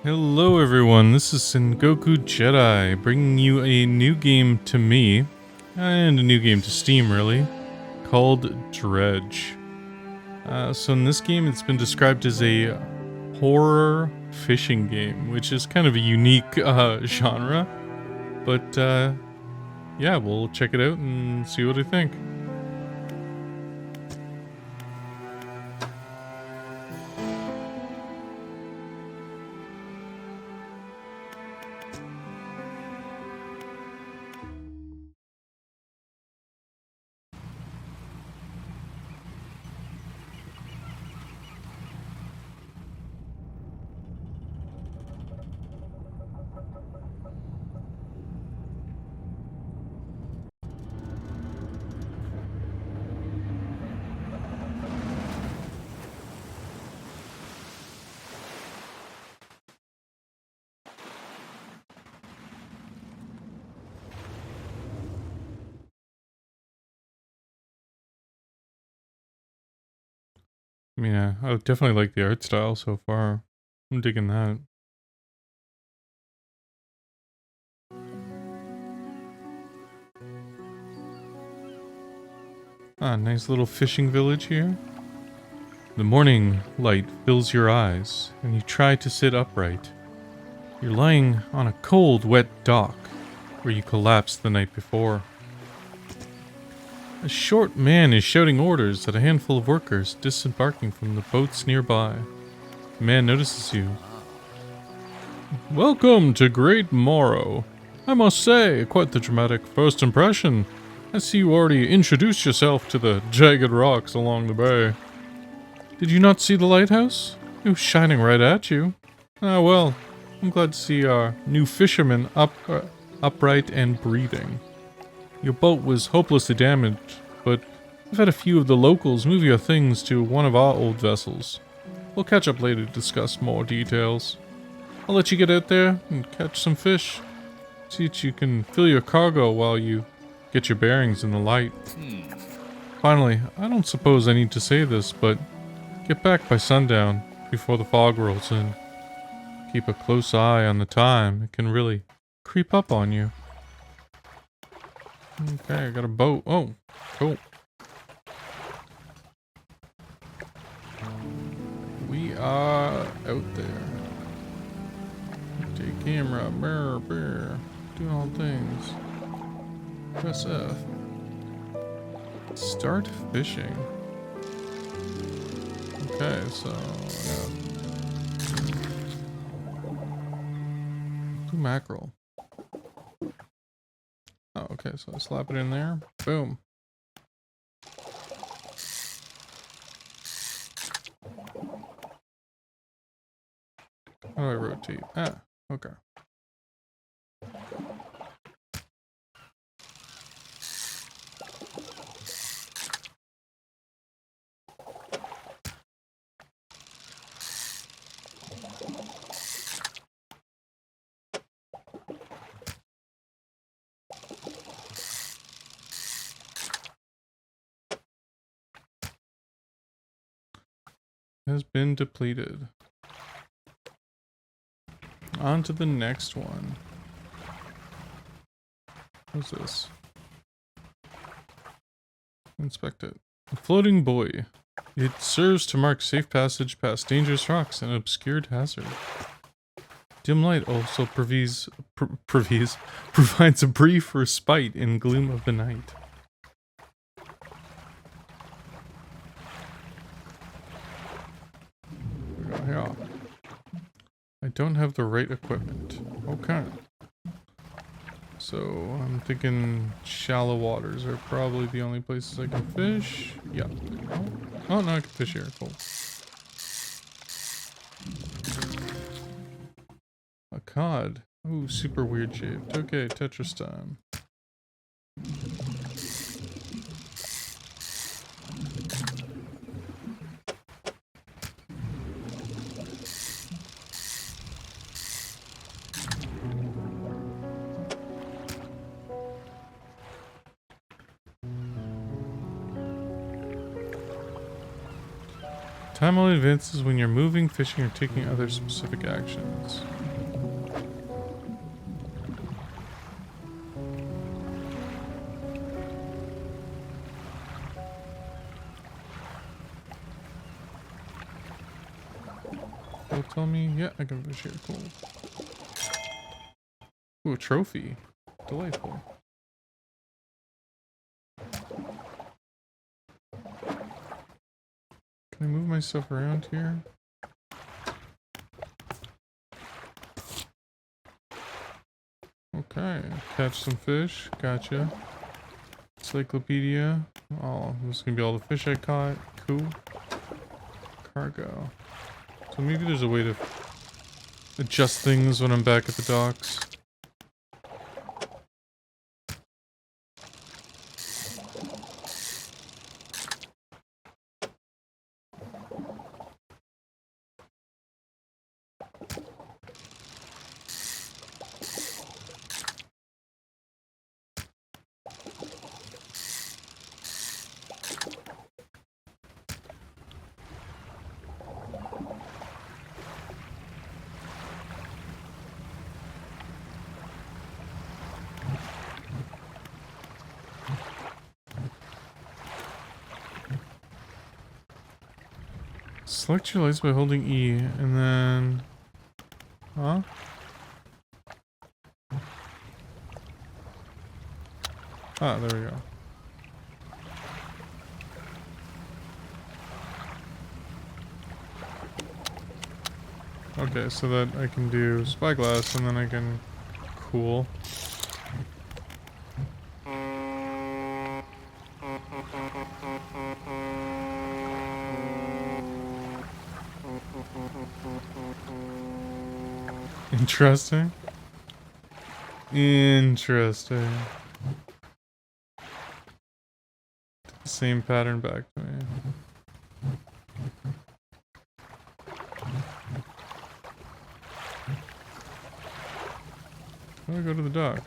Hello everyone, this is Sengoku Jedi, bringing you a new game to me, and a new game to Steam really, called Dredge. So in this game it's been described as a horror fishing game, which is kind of a unique genre, but yeah, we'll check it out and see what I think. I mean, I definitely like the art style so far. I'm digging that. Nice little fishing village here. The morning light fills your eyes, and you try to sit upright. You're lying on a cold, wet dock where you collapsed the night before. A short man is shouting orders at a handful of workers disembarking from the boats nearby. The man notices you. Welcome to Great Morrow. I must say, quite the dramatic first impression. I see you already introduced yourself to the jagged rocks along the bay. Did you not see the lighthouse? It was shining right at you. Ah well, I'm glad to see our new fisherman upright and breathing. Your boat was hopelessly damaged, but I've had a few of the locals move your things to one of our old vessels. We'll catch up later to discuss more details. I'll let you get out there and catch some fish. See that you can fill your cargo while you get your bearings in the light. Finally, I don't suppose I need to say this, but get back by sundown before the fog rolls in. Keep a close eye on the time. It can really creep up on you. Okay, I got a boat. Oh, cool. We are out there. Take camera, brr, doing all things. Press F. Start fishing. Okay, so blue mackerel. Oh, okay, so I slap it in there. Boom. How do I rotate? Ah, okay. Has been depleted. On to the next one. What's this? Inspect it. A floating buoy. It serves to mark safe passage past dangerous rocks and obscured hazard. Dim light also provides a brief respite in gloom of the night. Yeah. I don't have the right equipment. Okay. So I'm thinking shallow waters are probably the only places I can fish. Yeah. Oh no, I can fish here. Cool. A cod. Ooh, super weird shaped. Okay, Tetris time. Time only advances when you're moving, fishing, or taking other specific actions. will tell me. Yeah, I can fish here. Cool. Ooh, a trophy. Delightful. Can I move myself around here? Okay, catch some fish. Gotcha. Encyclopedia. Oh, this is gonna be all the fish I caught. Cool. Cargo. So maybe there's a way to adjust things when I'm back at the docks. Select your lights by holding E, and then... Huh? Ah, there we go. Okay, so that I can do spyglass, and then I can... Cool. Interesting. Interesting. Same pattern back to me. How do I go to the dock?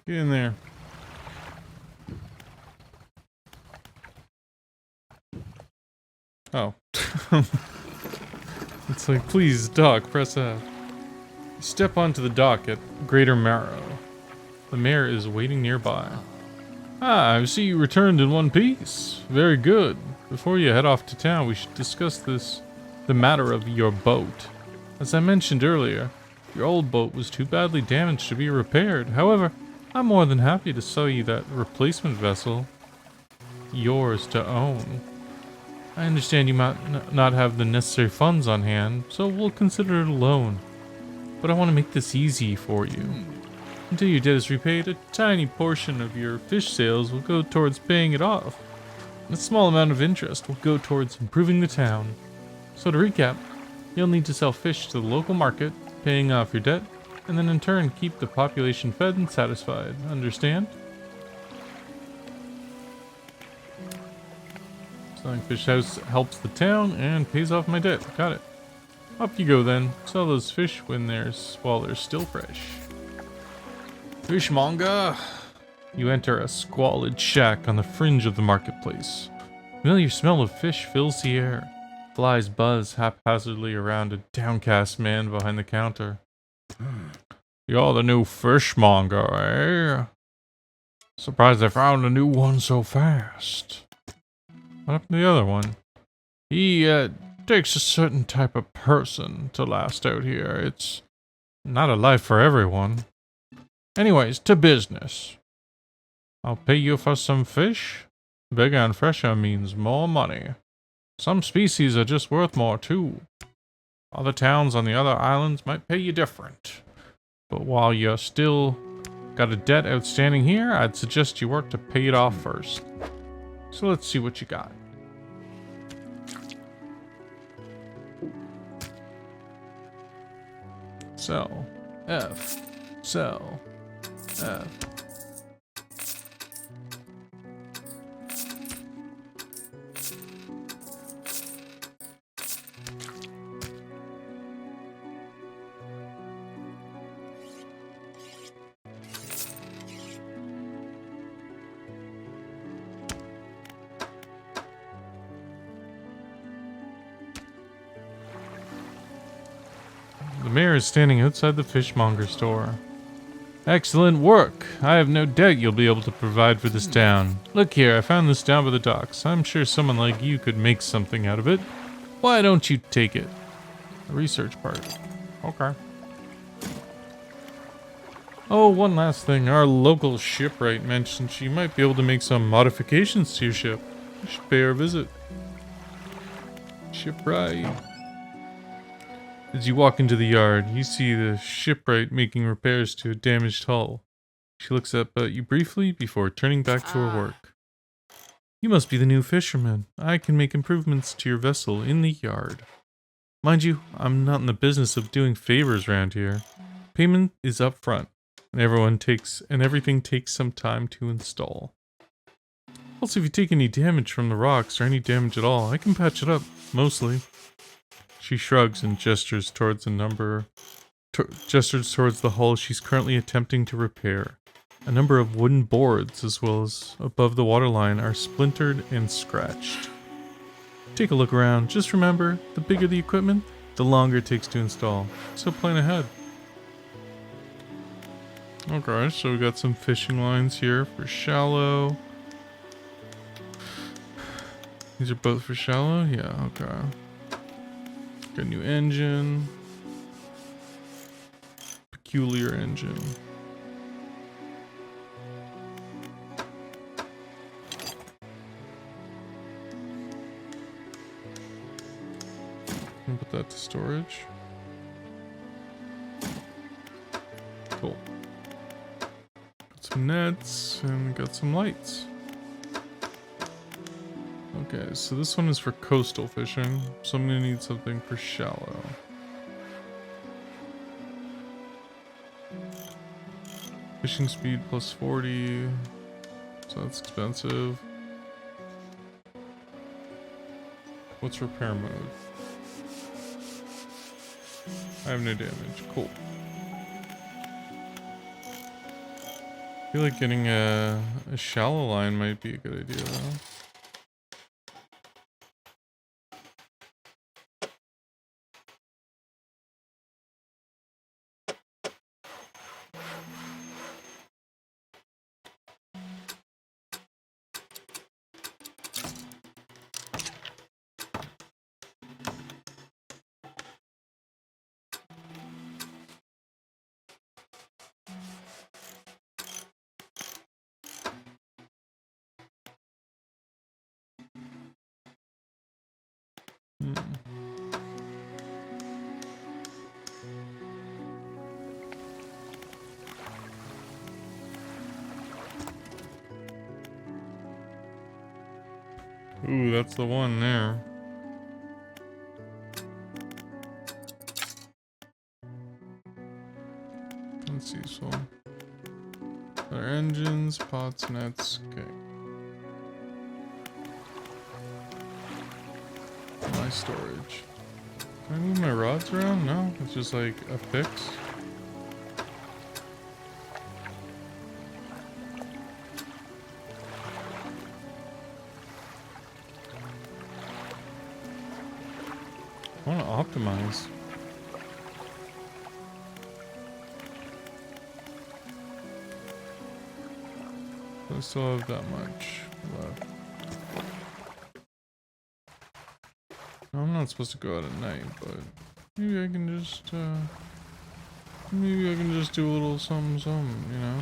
Get in there. Oh. It's like, please, dock, press F. Step onto the dock at Greater Marrow. The mayor is waiting nearby. Ah, I see you returned in one piece. Very good. Before you head off to town, we should discuss the matter of your boat. As I mentioned earlier, your old boat was too badly damaged to be repaired. However, I'm more than happy to sell you that replacement vessel. Yours to own. I understand you might not have the necessary funds on hand, so we'll consider it a loan. But I want to make this easy for you. Until your debt is repaid, a tiny portion of your fish sales will go towards paying it off. And a small amount of interest will go towards improving the town. So to recap, you'll need to sell fish to the local market, paying off your debt, and then in turn keep the population fed and satisfied. Understand? Selling fish house helps the town and pays off my debt. Got it. Up you go then. Sell those fish while they're still fresh. Fishmonger. You enter a squalid shack on the fringe of the marketplace. Familiar smell of fish fills the air. Flies buzz haphazardly around a downcast man behind the counter. You're the new fishmonger, eh? Surprised I found a new one so fast. What happened to the other one? He takes a certain type of person to last out here. It's not a life for everyone. Anyways, to business. I'll pay you for some fish. Bigger and fresher means more money. Some species are just worth more too. Other towns on the other islands might pay you different. But while you're still got a debt outstanding here, I'd suggest you work to pay it off first. So let's see what you got. Sell. F. Sell. F. The mayor is standing outside the fishmonger store. Excellent work. I have no doubt you'll be able to provide for this town. Look here, I found this down by the docks. I'm sure someone like you could make something out of it. Why don't you take it? The research part. Okay. Oh, one last thing. Our local shipwright mentioned she might be able to make some modifications to your ship. You should pay her a visit. Shipwright. As you walk into the yard, you see the shipwright making repairs to a damaged hull. She looks up at you briefly before turning back to her work. You must be the new fisherman. I can make improvements to your vessel in the yard. Mind you, I'm not in the business of doing favors around here. Payment is up front, and everything takes some time to install. Also, if you take any damage from the rocks or any damage at all, I can patch it up, mostly. She shrugs and gestures towards the hull she's currently attempting to repair. A number of wooden boards, as well as above the waterline, are splintered and scratched. Take a look around. Just remember, the bigger the equipment, the longer it takes to install. So plan ahead. Okay, so we got some fishing lines here for shallow. These are both for shallow? Yeah, okay. Got a new engine. Peculiar engine. Put that to storage. Cool. Got some nets and got some lights. Okay, so this one is for coastal fishing, so I'm gonna need something for shallow. Fishing speed plus 40, so that's expensive. What's repair mode? I have no damage. Cool. I feel like getting a shallow line might be a good idea though. Ooh, that's the one there. Let's see, so our engines, pots, nets, okay. My storage. Can I move my rods around? No, it's just like a fix. I want to optimize. I still have that much left. No, I'm not supposed to go out at night, but maybe I can just do a little something, you know?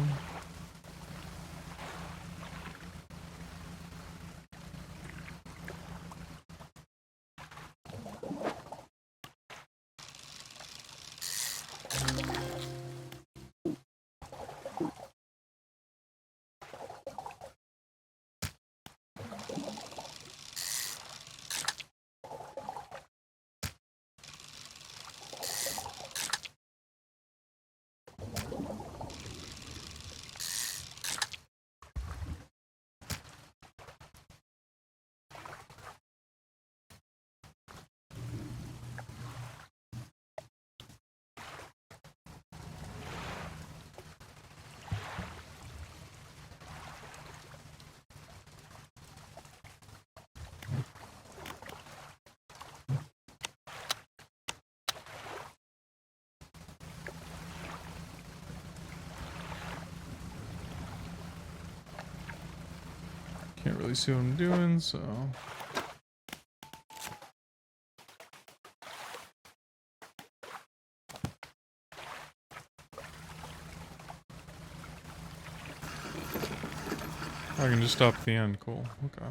Can't really see what I'm doing, so I can just stop at the end. Cool. Okay.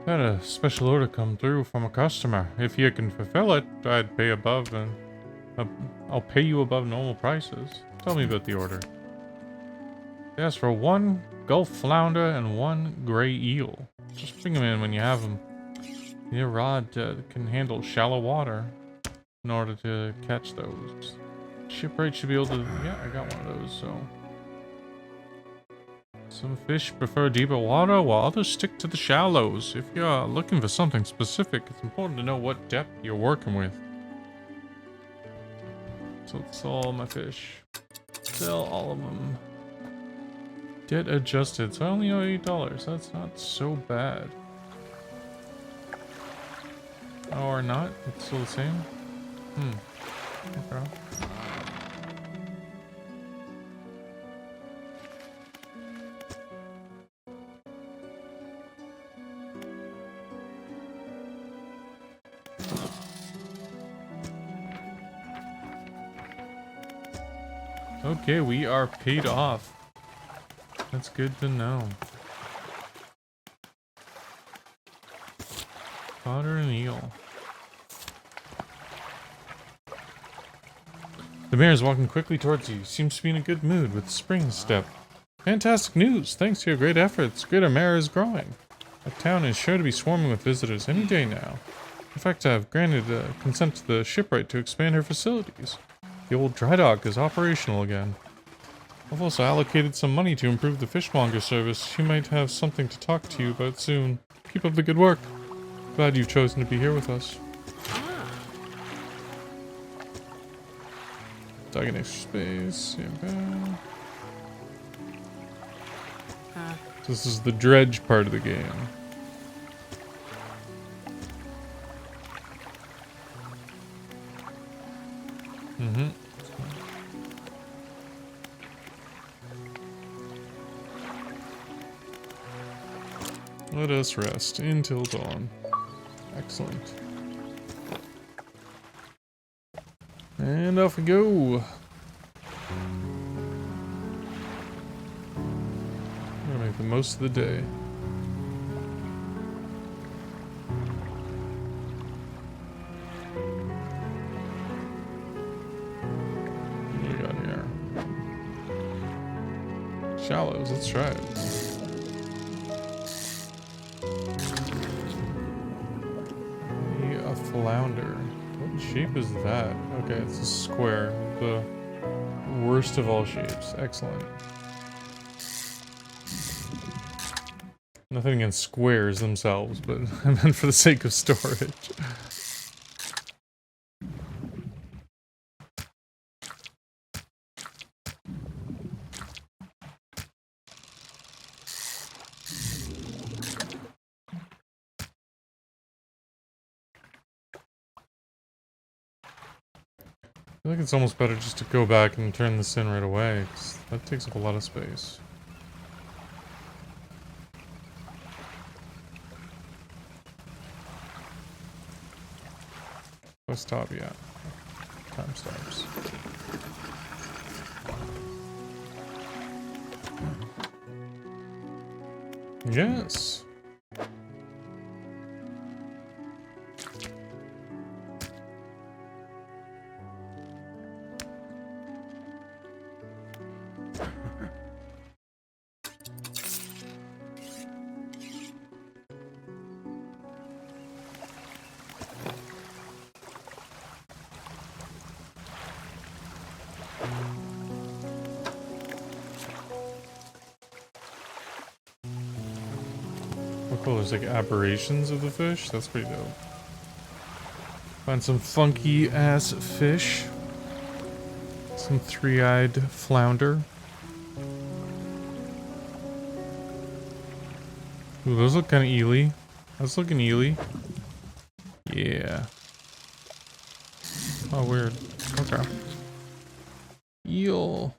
Had a special order come through from a customer. If you can fulfill it, I'd pay above and I'll pay you above normal prices. Tell me about the order. They asked for 1 Gulf flounder and 1 gray eel. Just bring them in when you have them. Your rod can handle shallow water in order to catch those. Shipwright should be able to... Yeah, I got one of those, so... Some fish prefer deeper water, while others stick to the shallows. If you're looking for something specific, it's important to know what depth you're working with. So it's all my fish. Sell all of them. Get adjusted, so I only owe $8. That's not so bad. Oh, or not? It's still the same? Okay. Okay, we are paid off. That's good to know. Otter and eel. The mayor is walking quickly towards you. Seems to be in a good mood with spring step. Fantastic news! Thanks to your great efforts, Greater Mare is growing. The town is sure to be swarming with visitors any day now. In fact, I've granted consent to the shipwright to expand her facilities. The old dry dock is operational again. I've also allocated some money to improve the fishmonger service. She might have something to talk to you about soon. Keep up the good work. Glad you've chosen to be here with us. Dug in extra space. Okay. This is the dredge part of the game. Let us rest until dawn. Excellent. And off we go. Gonna make the most of the day. What do we got here? Shallows, let's try it. A flounder. What shape is that? Okay, it's a square. The worst of all shapes. Excellent. Nothing against squares themselves, but I meant for the sake of storage. I think it's almost better just to go back and turn this in right away, because that takes up a lot of space. Let's stop, yeah. Time stops. Yes! Oh, cool, there's like aberrations of the fish. That's pretty dope. Find some funky ass fish. Some three-eyed flounder. Ooh, those look kind of eely. That's looking eely. Yeah. Oh, weird. Okay. Eel.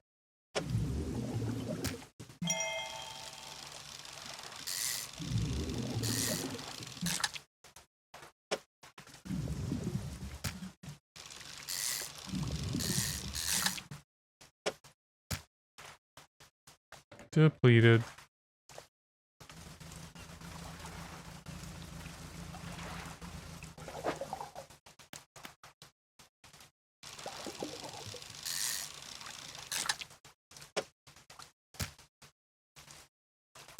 Depleted.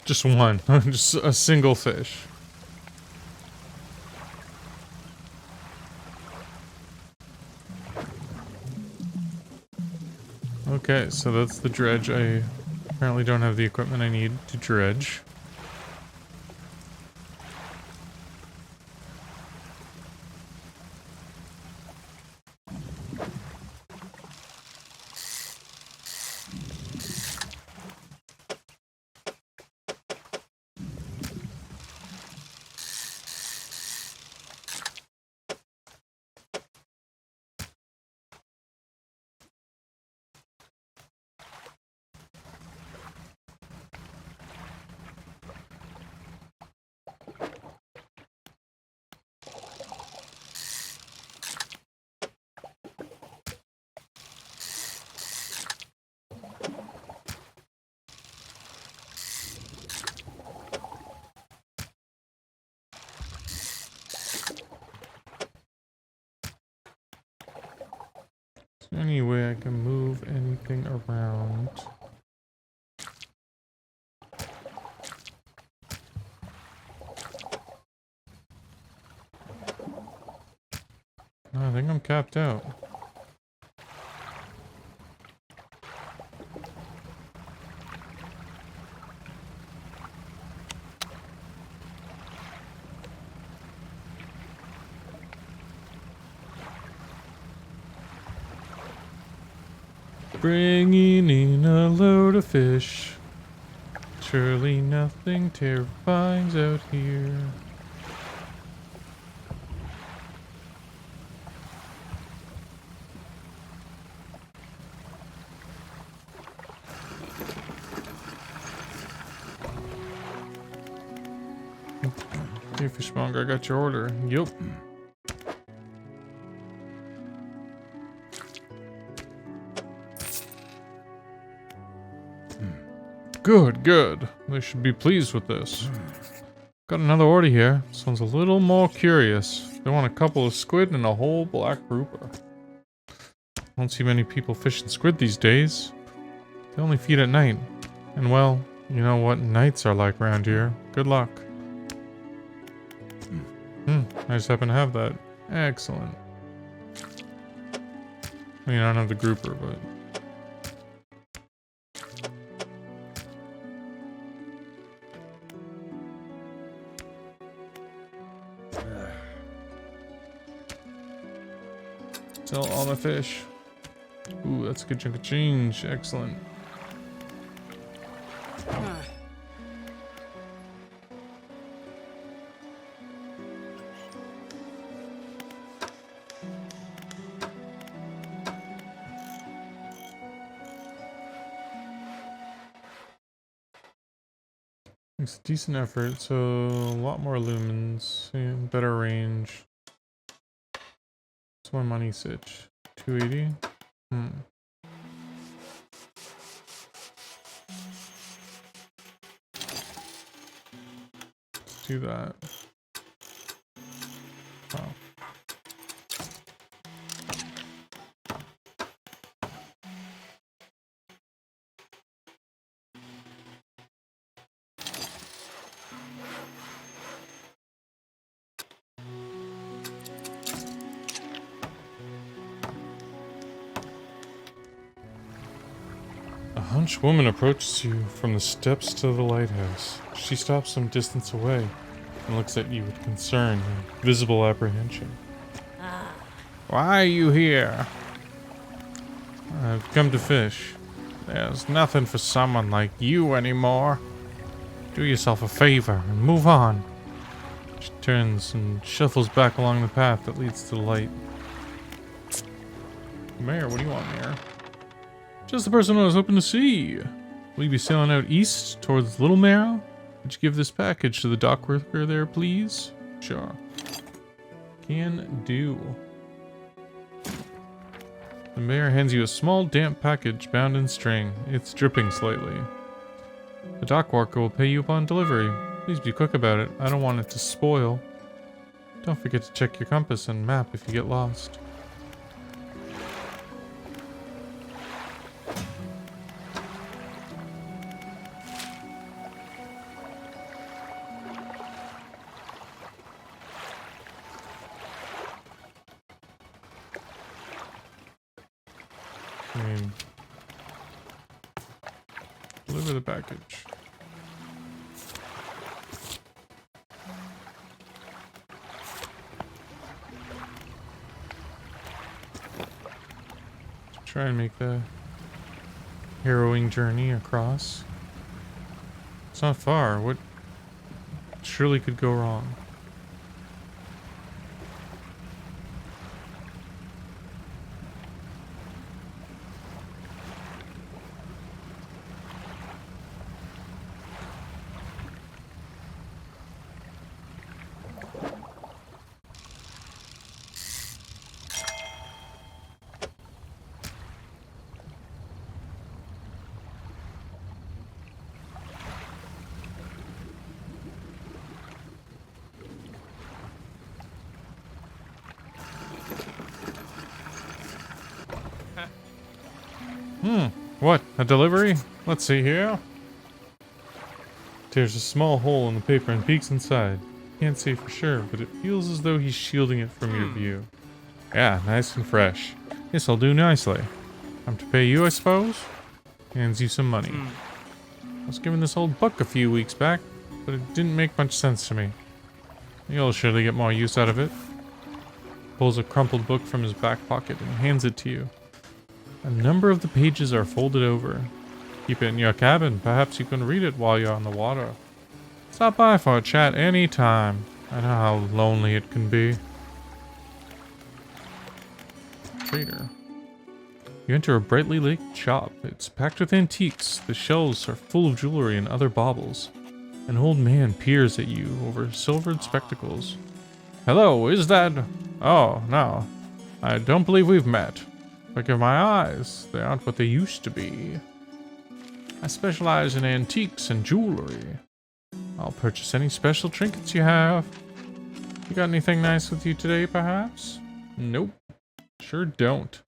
Just one. Just a single fish. Okay, so that's the dredge. I apparently don't have the equipment I need to dredge. Any way I can move anything around? No, I think I'm capped out. Bringing in a load of fish. Surely nothing terrifying's out here. Hey, fishmonger, I got your order. Yup. Good, good. They should be pleased with this. Got another order here. This one's a little more curious. They want a couple of squid and a whole black grouper. Don't see many people fishing squid these days. They only feed at night. And well, you know what nights are like around here. Good luck. I just happen to have that. Excellent. I mean, I don't have the grouper, but... Sell all my fish. Ooh, that's a good chunk of change. Excellent. It's a decent effort, so a lot more lumens, yeah, better range. What's my money sitch? 280? Let's do that. Wow. A hunched woman approaches you from the steps to the lighthouse. She stops some distance away and looks at you with concern and visible apprehension. Why are you here? I've come to fish. There's nothing for someone like you anymore. Do yourself a favor and move on. She turns and shuffles back along the path that leads to the light. Mayor, what do you want, Mayor? Just the person I was hoping to see. Will you be sailing out east towards Little Marrow? Would you give this package to the dock worker there, please? Sure. Can do. The mayor hands you a small, damp package bound in string. It's dripping slightly. dock worker will pay you upon delivery. Please be quick about it. I don't want it to spoil. Don't forget to check your compass and map if you get lost. I mean, deliver the package. Try and make the harrowing journey across. It's not far. What surely could go wrong? What? A delivery? Let's see here. There's a small hole in the paper and peeks inside. Can't say for sure, but it feels as though he's shielding it from your view. Yeah, nice and fresh. This'll do nicely. I'm to pay you, I suppose? Hands you some money. I was given this old book a few weeks back, but it didn't make much sense to me. You'll surely get more use out of it. Pulls a crumpled book from his back pocket and hands it to you. A number of the pages are folded over. Keep it in your cabin. Perhaps you can read it while you're on the water. Stop by for a chat any time. I know how lonely it can be. Trader. You enter a brightly lit shop. It's packed with antiques. The shelves are full of jewelry and other baubles. An old man peers at you over silvered spectacles. Hello, is that... Oh, no. I don't believe we've met. Forgive my eyes. They aren't what they used to be. I specialize in antiques and jewelry. I'll purchase any special trinkets you have. You got anything nice with you today, perhaps? Nope. Sure don't.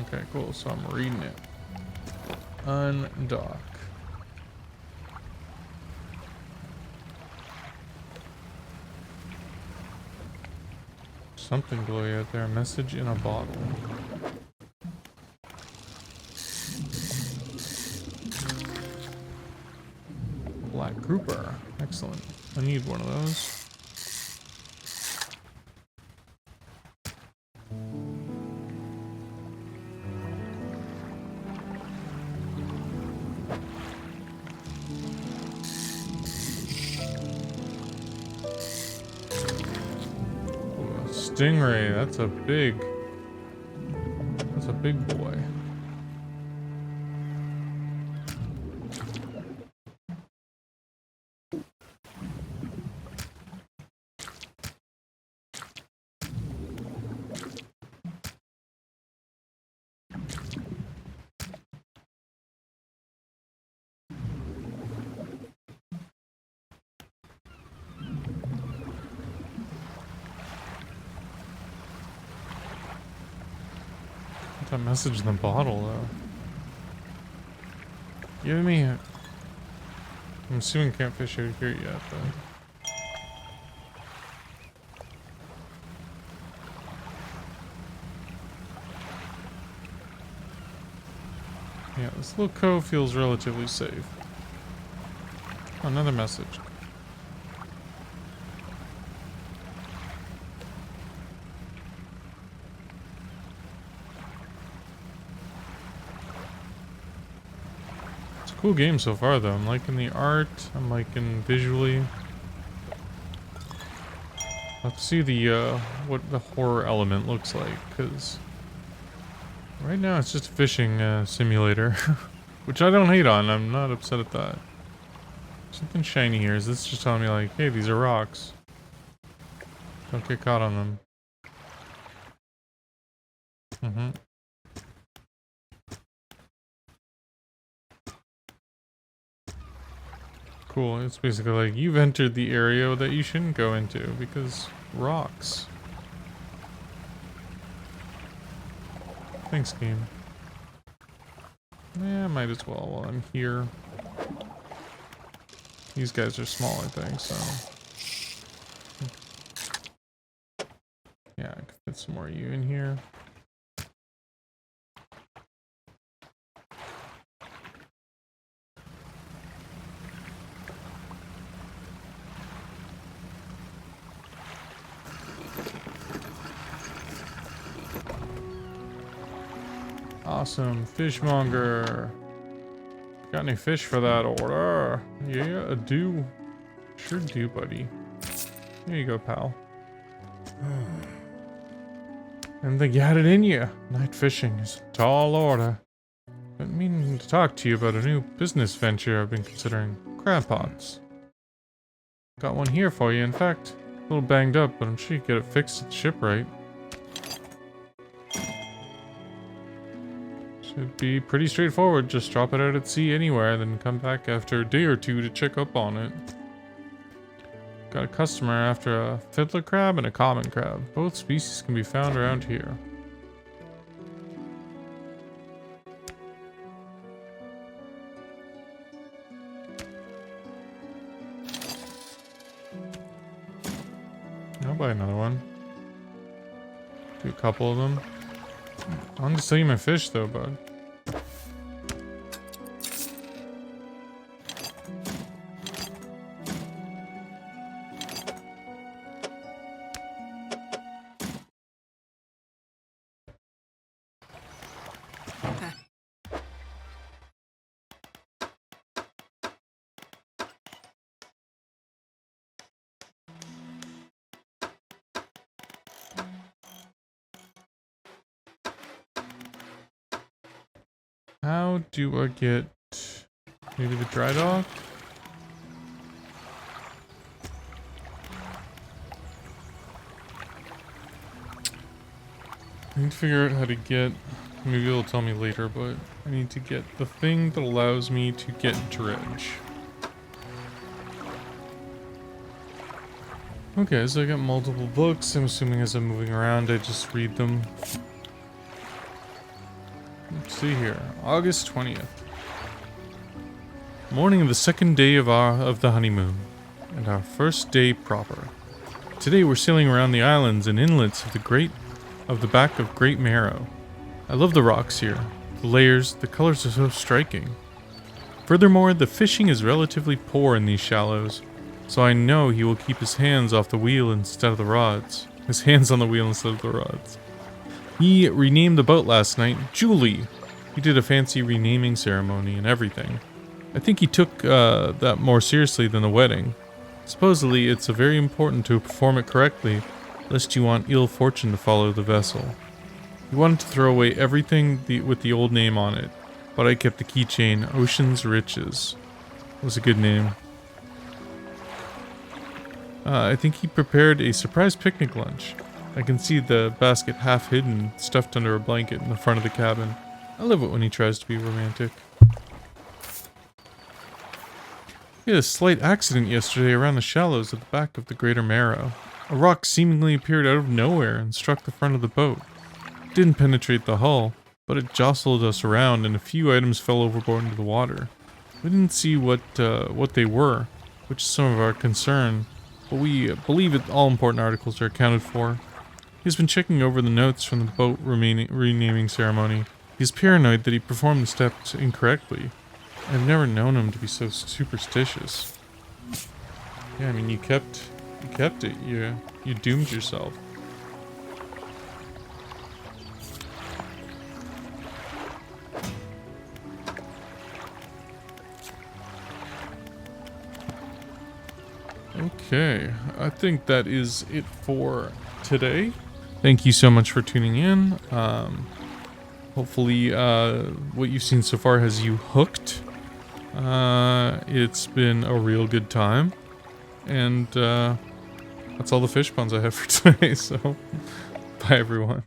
Okay, cool. So I'm reading it. Undock. Something glowy out there. Message in a bottle. Black grouper. Excellent. I need one of those. Stingray, that's a big boy. That message in the bottle, though. Give me a... I'm assuming can't fish out here yet, but... Yeah, this little cove feels relatively safe. Oh, another message. Cool game so far, though. I'm liking the art. I'm liking visually. I'll have to see the what the horror element looks like, because right now it's just a fishing simulator, which I don't hate on. I'm not upset at that. Something shiny here. Is this just telling me like, hey, these are rocks? Don't get caught on them. Mm-hmm. Cool. It's basically like you've entered the area that you shouldn't go into because rocks. Thanks, game. Yeah, might as well while I'm here. These guys are small, I think, so. Yeah, I could fit some more of you in here. Awesome. Fishmonger. Got any fish for that order? Yeah, I do. Sure do, buddy. Here you go, pal. And think you had it in you. Night fishing is a tall order. Been meaning to talk to you about a new business venture I've been considering. Crab pots. Got one here for you, in fact. A little banged up, but I'm sure you can get it fixed at the shipwright. Should be pretty straightforward. Just drop it out at sea anywhere, then come back after a day or two to check up on it. Got a customer after a fiddler crab and a common crab. Both species can be found around here. I'll buy another one. Do a couple of them. I'm just selling my fish though, bud. How do I get maybe the dry dock? I need to figure out how to get, maybe it'll tell me later, but I need to get the thing that allows me to get Dredge. Okay, so I got multiple books. I'm assuming as I'm moving around, I just read them. Let's see here. August 20th. Morning of the second day of the honeymoon, and our first day proper. Today we're sailing around the islands and inlets of the back of Great Marrow. I love the rocks here. The layers, the colors are so striking. Furthermore, the fishing is relatively poor in these shallows, so I know he will keep his hands off the wheel instead of the rods. His hands on the wheel instead of the rods. He renamed the boat last night Julie. He did a fancy renaming ceremony and everything. I think he took that more seriously than the wedding. Supposedly, it's very important to perform it correctly, lest you want ill fortune to follow the vessel. He wanted to throw away everything with the old name on it, but I kept the keychain Ocean's Riches. It was a good name. I think he prepared a surprise picnic lunch. I can see the basket half hidden, stuffed under a blanket in the front of the cabin. I love it when he tries to be romantic. We had a slight accident yesterday around the shallows at the back of the Greater Marrow. A rock seemingly appeared out of nowhere and struck the front of the boat. It didn't penetrate the hull, but it jostled us around and a few items fell overboard into the water. We didn't see what they were, which is some of our concern, but we believe that all important articles are accounted for. He's been checking over the notes from the boat renaming ceremony. He's paranoid that he performed the steps incorrectly. I've never known him to be so superstitious. Yeah, I mean, you kept it. You doomed yourself. Okay, I think that is it for today. Thank you so much for tuning in. Hopefully what you've seen so far has you hooked. It's been a real good time. And That's all the fish puns I have for today, so bye everyone.